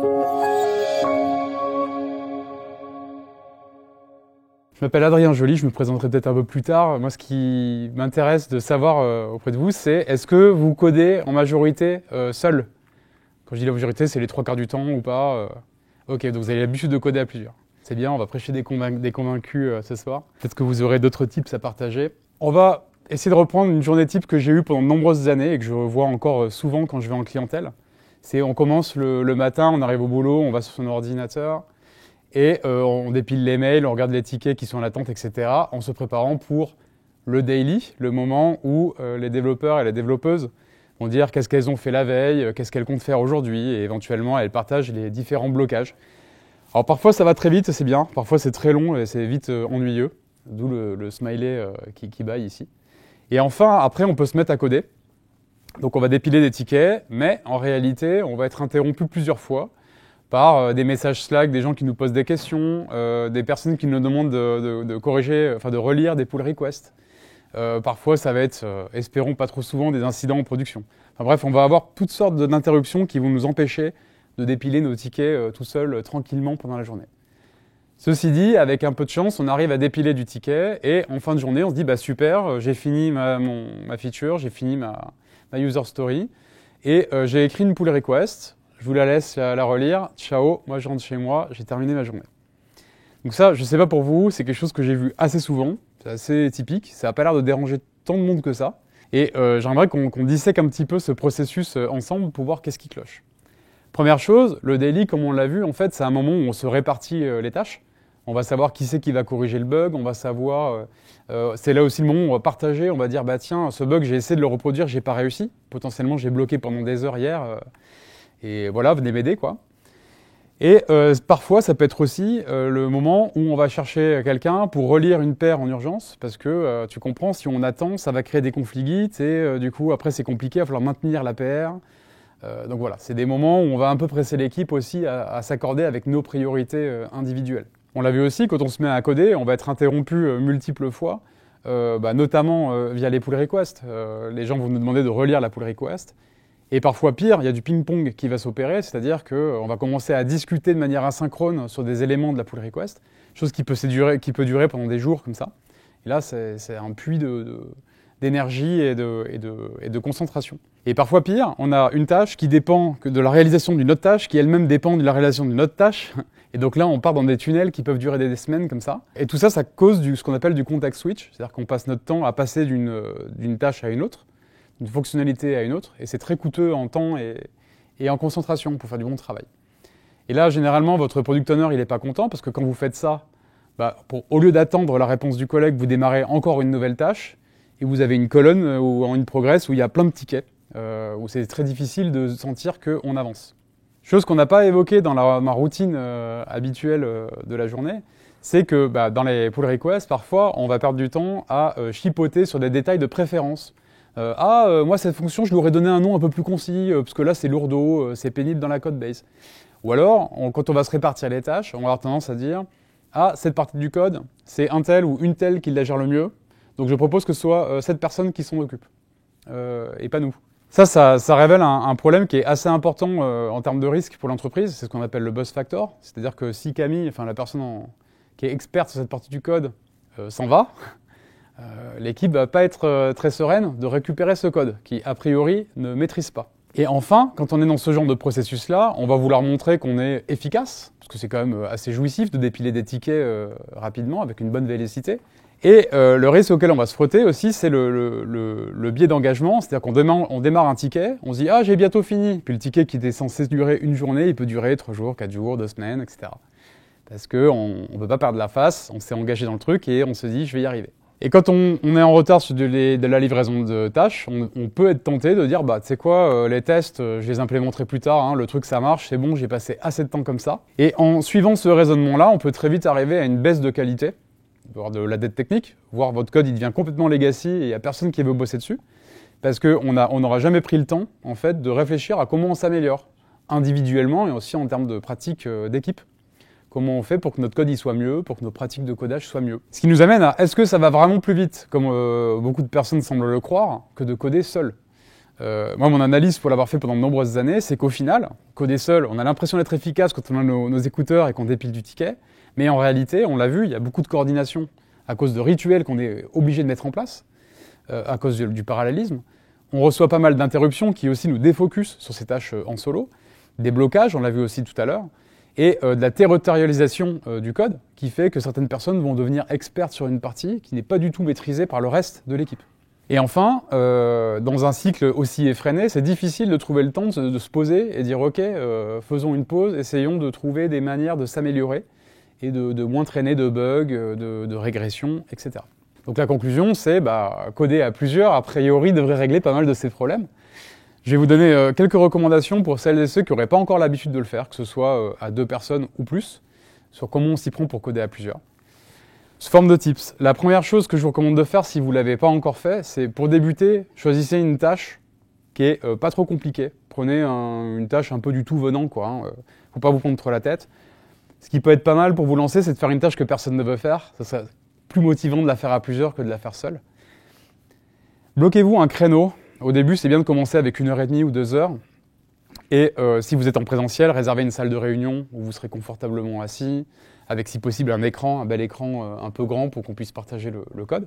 Je m'appelle Adrien Joly, je me présenterai peut-être un peu plus tard. Moi, ce qui m'intéresse de savoir auprès de vous, c'est est-ce que vous codez en majorité seul? Quand je dis la majorité, c'est les 3/4 du temps ou pas Ok, donc vous avez l'habitude de coder à plusieurs. C'est bien, on va prêcher des convaincus ce soir. Peut-être que vous aurez d'autres tips à partager. On va essayer de reprendre une journée type que j'ai eue pendant de nombreuses années et que je vois encore souvent quand je vais en clientèle. C'est on commence le matin, on arrive au boulot, on va sur son ordinateur et on dépile les mails, on regarde les tickets qui sont en attente, etc. en se préparant pour le daily, le moment où les développeurs et les développeuses vont dire qu'est-ce qu'elles ont fait la veille, qu'est-ce qu'elles comptent faire aujourd'hui et éventuellement elles partagent les différents blocages. Alors parfois ça va très vite, c'est bien, parfois c'est très long et c'est vite ennuyeux, d'où le smiley qui baille ici. Et enfin, après on peut se mettre à coder. Donc on va dépiler des tickets, mais en réalité on va être interrompu plusieurs fois par des messages Slack, des gens qui nous posent des questions, des personnes qui nous demandent de corriger, enfin de relire des pull requests. Parfois ça va être, espérons pas trop souvent, des incidents en production. Enfin bref, on va avoir toutes sortes d'interruptions qui vont nous empêcher de dépiler nos tickets tout seuls, tranquillement pendant la journée. Ceci dit, avec un peu de chance, on arrive à dépiler du ticket et en fin de journée, on se dit bah super, j'ai fini ma feature, j'ai fini ma user story et j'ai écrit une pull request. Je vous la laisse la relire. Ciao, moi je rentre chez moi, j'ai terminé ma journée. Donc ça, je ne sais pas pour vous, c'est quelque chose que j'ai vu assez souvent, c'est assez typique, ça n'a pas l'air de déranger tant de monde que ça. Et j'aimerais qu'on dissèque un petit peu ce processus ensemble pour voir qu'est-ce qui cloche. Première chose, le daily, comme on l'a vu, en fait, c'est un moment où on se répartit les tâches. On va savoir qui c'est qui va corriger le bug, on va savoir... c'est là aussi le moment où on va partager, on va dire, bah tiens, ce bug, j'ai essayé de le reproduire, j'ai pas réussi. Potentiellement, j'ai bloqué pendant des heures hier. Et voilà, venez m'aider, quoi. Et parfois, ça peut être aussi le moment où on va chercher quelqu'un pour relire une paire en urgence, parce que tu comprends, si on attend, ça va créer des conflits Git, et du coup, après, c'est compliqué, il va falloir maintenir la paire. Donc voilà, c'est des moments où on va un peu presser l'équipe aussi à s'accorder avec nos priorités individuelles. On l'a vu aussi, quand on se met à coder, on va être interrompu multiples fois, notamment via les pull requests. Les gens vont nous demander de relire la pull request. Et parfois pire, il y a du ping-pong qui va s'opérer, c'est-à-dire qu'on va commencer à discuter de manière asynchrone sur des éléments de la pull request, chose qui peut durer pendant des jours comme ça. Et là, c'est un puits d'énergie et de concentration. Et parfois pire, on a une tâche qui dépend de la réalisation d'une autre tâche, qui elle-même dépend de la réalisation d'une autre tâche. Et donc là, on part dans des tunnels qui peuvent durer des semaines comme ça. Et tout ça, ça cause ce qu'on appelle du context switch, c'est-à-dire qu'on passe notre temps à passer d'une tâche à une autre, d'une fonctionnalité à une autre, et c'est très coûteux en temps et en concentration pour faire du bon travail. Et là, généralement, votre product owner, il n'est pas content, parce que quand vous faites ça, au lieu d'attendre la réponse du collègue, vous démarrez encore une nouvelle tâche, et vous avez une colonne ou une progress où il y a plein de tickets, où c'est très difficile de sentir qu'on avance. Chose qu'on n'a pas évoquée dans ma routine habituelle de la journée, c'est que dans les pull requests, parfois, on va perdre du temps à chipoter sur des détails de préférence. Moi, cette fonction, je lui aurais donné un nom un peu plus concis, parce que là, c'est lourdeau, c'est pénible dans la code base. Ou alors, quand on va se répartir les tâches, on va avoir tendance à dire cette partie du code, c'est un tel ou une telle qui la gère le mieux, donc je propose que ce soit cette personne qui s'en occupe, et pas nous. Ça révèle un problème qui est assez important en termes de risque pour l'entreprise, c'est ce qu'on appelle le buzz factor, c'est-à-dire que si Camille, enfin la personne qui est experte sur cette partie du code, s'en va, l'équipe va pas être très sereine de récupérer ce code, qui a priori ne maîtrise pas. Et enfin, quand on est dans ce genre de processus-là, on va vouloir montrer qu'on est efficace, parce que c'est quand même assez jouissif de dépiler des tickets rapidement, avec une bonne vélocité. Et le risque auquel on va se frotter aussi, c'est le biais d'engagement, c'est-à-dire qu'on démarre un ticket, on se dit « Ah, j'ai bientôt fini !» Puis le ticket qui était censé durer une journée, il peut durer 3 jours, 4 jours, 2 semaines, etc. Parce qu'on ne peut pas perdre la face, on s'est engagé dans le truc et on se dit « Je vais y arriver !» Et quand on est en retard sur de la livraison de tâches, on peut être tenté de dire tu sais quoi, les tests, je les implémenterai plus tard, hein, le truc ça marche, c'est bon, j'ai passé assez de temps comme ça. Et en suivant ce raisonnement-là, on peut très vite arriver à une baisse de qualité, voire de la dette technique, voire votre code il devient complètement legacy et il n'y a personne qui veut bosser dessus, parce qu'on n'aura jamais pris le temps en fait, de réfléchir à comment on s'améliore, individuellement et aussi en termes de pratique d'équipe. Comment on fait pour que notre code y soit mieux, pour que nos pratiques de codage soient mieux. Ce qui nous amène à, est-ce que ça va vraiment plus vite, comme beaucoup de personnes semblent le croire, que de coder seul ? Moi, mon analyse, pour l'avoir fait pendant de nombreuses années, c'est qu'au final, coder seul, on a l'impression d'être efficace quand on a nos écouteurs et qu'on dépile du ticket, mais en réalité, on l'a vu, il y a beaucoup de coordination à cause de rituels qu'on est obligé de mettre en place, à cause du parallélisme. On reçoit pas mal d'interruptions qui aussi nous défocusent sur ces tâches en solo, des blocages, on l'a vu aussi tout à l'heure, et de la territorialisation du code qui fait que certaines personnes vont devenir expertes sur une partie qui n'est pas du tout maîtrisée par le reste de l'équipe. Et enfin, dans un cycle aussi effréné, c'est difficile de trouver le temps de se poser et dire « Ok, faisons une pause, essayons de trouver des manières de s'améliorer et de moins traîner de bugs, de régressions, etc. » Donc la conclusion, c'est coder à plusieurs, a priori, devrait régler pas mal de ces problèmes. Je vais vous donner quelques recommandations pour celles et ceux qui n'auraient pas encore l'habitude de le faire, que ce soit à 2 personnes ou plus, sur comment on s'y prend pour coder à plusieurs. Sous forme de tips, la première chose que je vous recommande de faire si vous ne l'avez pas encore fait, c'est pour débuter, choisissez une tâche qui est pas trop compliquée. Prenez une tâche un peu du tout venant, quoi. Faut pas vous prendre trop la tête. Ce qui peut être pas mal pour vous lancer, c'est de faire une tâche que personne ne veut faire. Ça serait plus motivant de la faire à plusieurs que de la faire seule. Bloquez-vous un créneau. Au début, c'est bien de commencer avec 1h30 ou 2 heures. Et si vous êtes en présentiel, réservez une salle de réunion où vous serez confortablement assis, avec si possible un bel écran un peu grand pour qu'on puisse partager le code.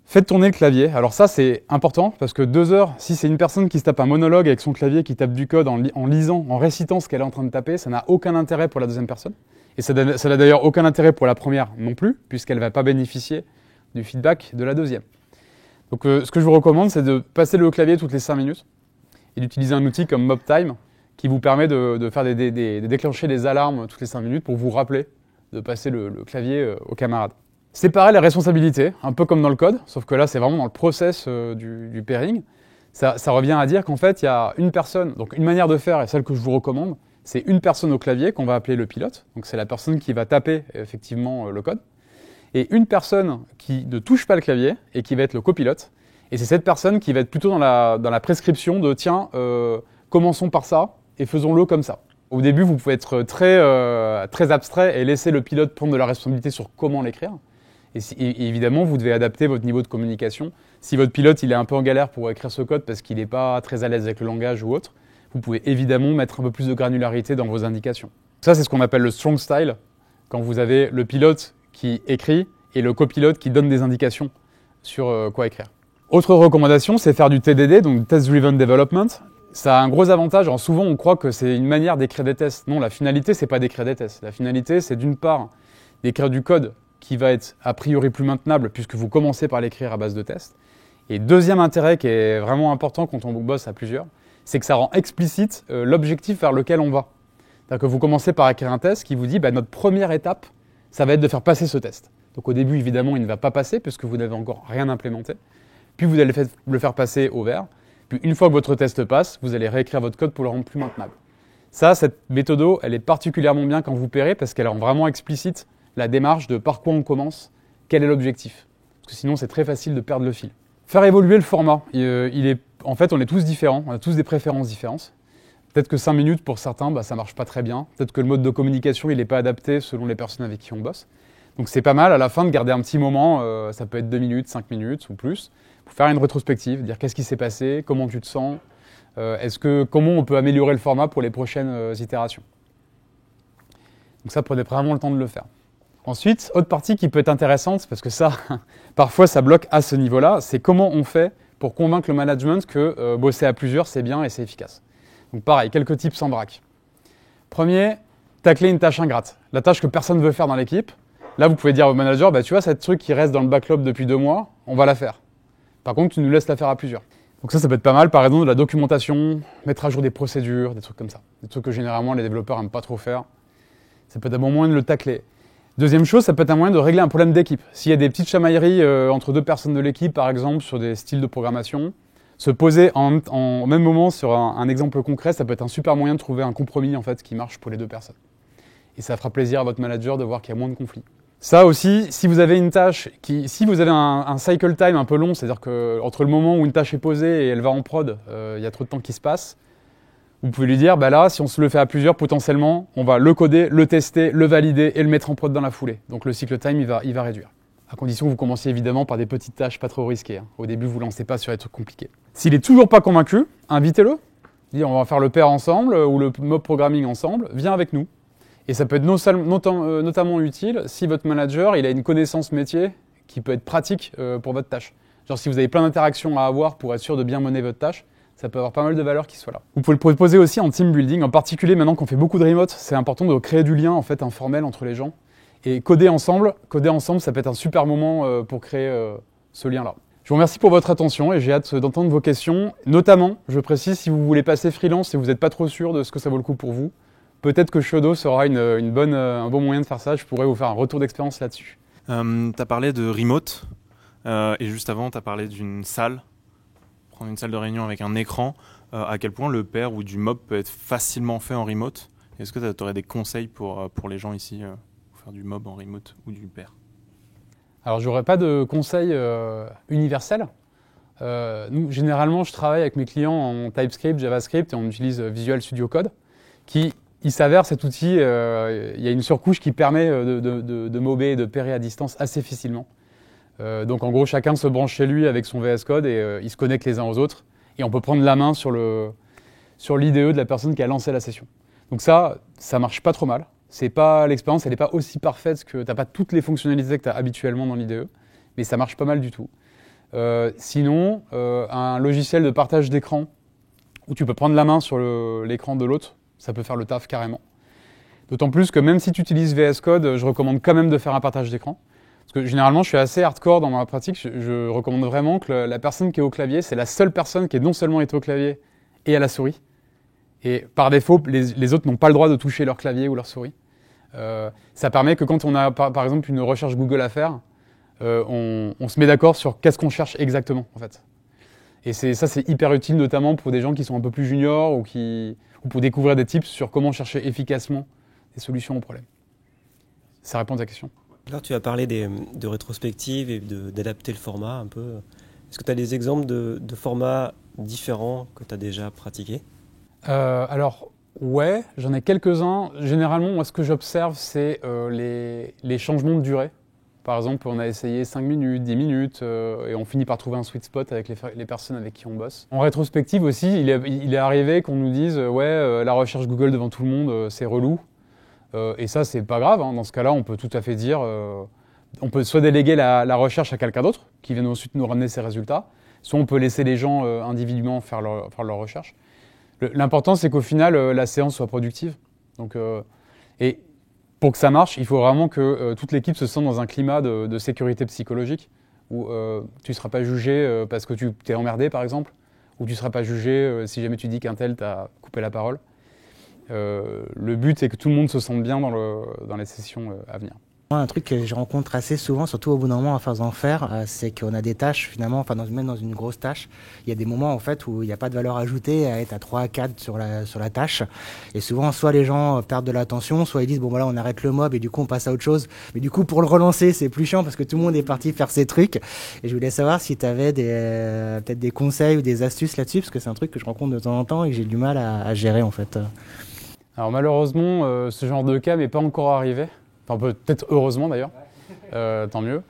Faites tourner le clavier. Alors ça, c'est important parce que 2 heures, si c'est une personne qui se tape un monologue avec son clavier, qui tape du code en lisant, en récitant ce qu'elle est en train de taper, ça n'a aucun intérêt pour la deuxième personne. Et ça n'a d'ailleurs aucun intérêt pour la première non plus, puisqu'elle ne va pas bénéficier du feedback de la deuxième. Donc ce que je vous recommande, c'est de passer le clavier toutes les 5 minutes et d'utiliser un outil comme MobTime qui vous permet de faire déclencher des alarmes toutes les 5 minutes pour vous rappeler de passer le clavier aux camarades. Séparer les responsabilités, un peu comme dans le code, sauf que là c'est vraiment dans le process du pairing. Ça revient à dire qu'en fait il y a une personne, donc une manière de faire, et celle que je vous recommande, c'est une personne au clavier qu'on va appeler le pilote, donc c'est la personne qui va taper effectivement le code, et une personne qui ne touche pas le clavier et qui va être le copilote, et c'est cette personne qui va être plutôt dans la prescription de tiens, commençons par ça et faisons-le comme ça. Au début vous pouvez être très abstrait et laisser le pilote prendre de la responsabilité sur comment l'écrire. Et évidemment, vous devez adapter votre niveau de communication. Si votre pilote il est un peu en galère pour écrire ce code parce qu'il n'est pas très à l'aise avec le langage ou autre, vous pouvez évidemment mettre un peu plus de granularité dans vos indications. Ça, c'est ce qu'on appelle le strong style, quand vous avez le pilote qui écrit et le copilote qui donne des indications sur quoi écrire. Autre recommandation, c'est faire du TDD, donc Test Driven Development. Ça a un gros avantage. Alors souvent, on croit que c'est une manière d'écrire des tests. Non, la finalité, c'est pas d'écrire des tests. La finalité, c'est d'une part d'écrire du code qui va être a priori plus maintenable puisque vous commencez par l'écrire à base de tests. Et deuxième intérêt qui est vraiment important quand on bosse à plusieurs, c'est que ça rend explicite l'objectif vers lequel on va. C'est-à-dire que vous commencez par écrire un test qui vous dit notre première étape, ça va être de faire passer ce test. Donc au début, évidemment, il ne va pas passer puisque vous n'avez encore rien implémenté. Puis vous allez le faire passer au vert. Puis une fois que votre test passe, vous allez réécrire votre code pour le rendre plus maintenable. Ça, cette méthode, elle est particulièrement bien quand vous pairez parce qu'elle rend vraiment explicite la démarche de par quoi on commence, quel est l'objectif. Parce que sinon, c'est très facile de perdre le fil. Faire évoluer le format. En fait, on est tous différents, on a tous des préférences différentes. Peut-être que 5 minutes pour certains, ça marche pas très bien. Peut-être que le mode de communication, il n'est pas adapté selon les personnes avec qui on bosse. Donc c'est pas mal à la fin de garder un petit moment, ça peut être 2 minutes, 5 minutes ou plus, pour faire une rétrospective, dire qu'est-ce qui s'est passé, comment tu te sens, comment on peut améliorer le format pour les prochaines itérations. Donc ça, prenez vraiment le temps de le faire. Ensuite, autre partie qui peut être intéressante, parce que ça, parfois ça bloque à ce niveau-là, c'est comment on fait pour convaincre le management que bosser à plusieurs, c'est bien et c'est efficace. Donc pareil, quelques tips en vrac. Premier, tacler une tâche ingrate. La tâche que personne ne veut faire dans l'équipe. Là, vous pouvez dire au manager, tu vois, cette truc qui reste dans le backlog depuis 2 mois, on va la faire. Par contre, tu nous laisses la faire à plusieurs. Donc ça peut être pas mal, par exemple, de la documentation, mettre à jour des procédures, des trucs comme ça. Des trucs que généralement les développeurs n'aiment pas trop faire. Ça peut être un bon moyen de le tacler. Deuxième chose, ça peut être un moyen de régler un problème d'équipe. S'il y a des petites chamailleries entre 2 personnes de l'équipe, par exemple, sur des styles de programmation, se poser en même moment sur un exemple concret, ça peut être un super moyen de trouver un compromis en fait, qui marche pour les 2 personnes. Et ça fera plaisir à votre manager de voir qu'il y a moins de conflits. Ça aussi, si vous avez une tâche, si vous avez un cycle time un peu long, c'est-à-dire qu'entre le moment où une tâche est posée et elle va en prod, il y a trop de temps qui se passe, vous pouvez lui dire, là, si on se le fait à plusieurs, potentiellement, on va le coder, le tester, le valider et le mettre en prod dans la foulée. Donc le cycle time, il va réduire. À condition que vous commenciez évidemment par des petites tâches pas trop risquées. Au début, vous ne lancez pas sur des trucs compliqués. S'il n'est toujours pas convaincu, invitez-le. Dire on va faire le pair ensemble ou le mob programming ensemble, viens avec nous. Et ça peut être notamment utile si votre manager il a une connaissance métier qui peut être pratique pour votre tâche. Genre si vous avez plein d'interactions à avoir pour être sûr de bien mener votre tâche, ça peut avoir pas mal de valeur qui soit là. Vous pouvez le proposer aussi en team building, en particulier maintenant qu'on fait beaucoup de remote, c'est important de créer du lien en fait informel entre les gens. Et coder ensemble, ça peut être un super moment pour créer ce lien-là. Je vous remercie pour votre attention et j'ai hâte d'entendre vos questions. Notamment, je précise, si vous voulez passer freelance et vous n'êtes pas trop sûr de ce que ça vaut le coup pour vous, peut-être que Shodo sera un bon moyen de faire ça. Je pourrais vous faire un retour d'expérience là-dessus. Tu as parlé de remote et juste avant, tu as parlé d'une salle. Prendre une salle de réunion avec un écran. À quel point le pair ou du mob peut être facilement fait en remote? Est-ce que tu aurais des conseils pour les gens ici pour faire du mob en remote ou du pair? Alors, j'aurais pas de conseils universels. Nous, généralement, je travaille avec mes clients en TypeScript, JavaScript et on utilise Visual Studio Code. Il s'avère, cet outil, il y a une surcouche qui permet de mobber et de pairer à distance assez facilement. Donc, en gros, chacun se branche chez lui avec son VS Code et ils se connectent les uns aux autres. Et on peut prendre la main sur l'IDE de la personne qui a lancé la session. Donc ça marche pas trop mal. L'expérience, elle n'est pas aussi parfaite que tu n'as pas toutes les fonctionnalités que tu as habituellement dans l'IDE, mais ça marche pas mal du tout. Sinon, un logiciel de partage d'écran où tu peux prendre la main sur l'écran de l'autre, ça peut faire le taf carrément. D'autant plus que même si tu utilises VS Code, je recommande quand même de faire un partage d'écran. Parce que généralement, je suis assez hardcore dans ma pratique. Je recommande vraiment que la personne qui est au clavier, c'est la seule personne qui est non seulement est au clavier et à la souris. Et par défaut, les autres n'ont pas le droit de toucher leur clavier ou leur souris. Ça permet que quand on a par exemple une recherche Google à faire, on se met d'accord sur qu'est-ce qu'on cherche exactement en fait. Et ça c'est hyper utile notamment pour des gens qui sont un peu plus juniors ou pour découvrir des tips sur comment chercher efficacement des solutions aux problèmes. Ça répond à ta question. Alors tu as parlé de rétrospective et d'adapter le format un peu. Est-ce que tu as des exemples de formats différents que tu as déjà pratiqués? Alors, ouais, j'en ai quelques-uns. Généralement, moi, ce que j'observe, c'est les changements de durée. Par exemple, on a essayé 5 minutes, 10 minutes, et on finit par trouver un sweet spot avec les personnes avec qui on bosse. En rétrospective aussi, il est arrivé qu'on nous dise « Ouais, la recherche Google devant tout le monde, c'est relou ». Et ça, c'est pas grave. Hein. Dans ce cas-là, on peut tout à fait dire... on peut soit déléguer la recherche à quelqu'un d'autre, qui vienne ensuite nous ramener ses résultats, soit on peut laisser les gens individuellement faire leur recherche. L'important, c'est qu'au final, la séance soit productive. Donc, et pour que ça marche, il faut vraiment que toute l'équipe se sente dans un climat de sécurité psychologique, où tu ne seras pas jugé parce que tu t'es emmerdé, par exemple, ou tu ne seras pas jugé si jamais tu dis qu'un tel t'a coupé la parole. Le but, c'est que tout le monde se sente bien dans les sessions à venir. Un truc que je rencontre assez souvent, surtout au bout d'un moment à force d'en faire, c'est qu'on a des tâches finalement, enfin même dans une grosse tâche, il y a des moments en fait où il n'y a pas de valeur ajoutée à être à 3 à 4 sur la tâche. Et souvent, soit les gens perdent de l'attention, soit ils disent bon voilà on arrête le mob et du coup on passe à autre chose. Mais du coup pour le relancer c'est plus chiant parce que tout le monde est parti faire ses trucs. Et je voulais savoir si tu avais peut-être des conseils ou des astuces là-dessus, parce que c'est un truc que je rencontre de temps en temps et que j'ai du mal à gérer en fait. Alors malheureusement, ce genre de cas m'est pas encore arrivé. Enfin, peut-être heureusement d'ailleurs, tant mieux.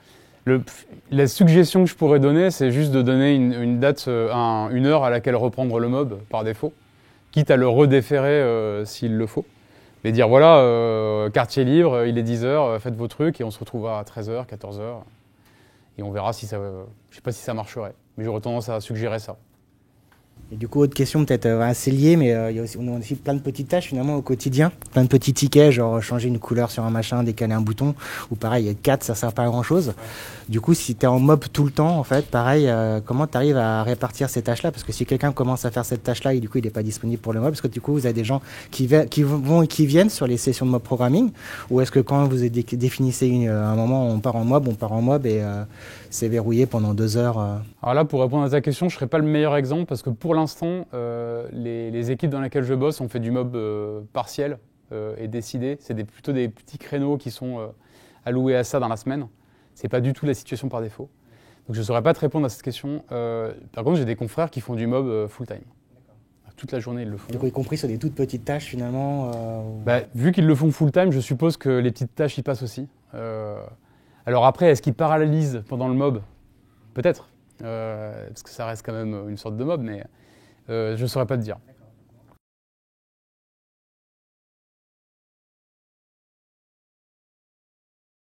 La suggestion que je pourrais donner, c'est juste de donner une date, une heure à laquelle reprendre le mob par défaut, quitte à le redéférer s'il le faut. Mais dire voilà, quartier libre, il est 10h, faites vos trucs et on se retrouvera à 13h, 14h. Et on verra si ça, je sais pas si ça marcherait, mais j'aurais tendance à suggérer ça. Et du coup, autre question peut-être assez liée, mais on a aussi plein de petites tâches finalement au quotidien, plein de petits tickets, genre changer une couleur sur un machin, décaler un bouton, ou pareil, 4, ça sert pas à grand chose. Ouais. Du coup, si tu es en mob tout le temps, en fait, pareil, comment tu arrives à répartir ces tâches-là? Parce que si quelqu'un commence à faire cette tâche-là et du coup il n'est pas disponible pour le mob, parce que du coup vous avez des gens qui vont et qui viennent sur les sessions de mob programming, ou est-ce que quand vous définissez un moment, on part en mob et c'est verrouillé pendant 2 heures Alors là, pour répondre à ta question, je ne serais pas le meilleur exemple parce que pour l'instant, les équipes dans lesquelles je bosse, on fait du mob partiel et décidé. C'est plutôt des petits créneaux qui sont alloués à ça dans la semaine. Ce n'est pas du tout la situation par défaut. Donc je ne saurais pas te répondre à cette question. Par contre, j'ai des confrères qui font du mob full-time. Toute la journée, ils le font. Du coup, y compris sur des toutes petites tâches finalement Vu qu'ils le font full-time, je suppose que les petites tâches y passent aussi. Alors après, est-ce qu'ils parallélisent pendant le mob? Peut-être, parce que ça reste quand même une sorte de mob, mais je ne saurais pas te dire.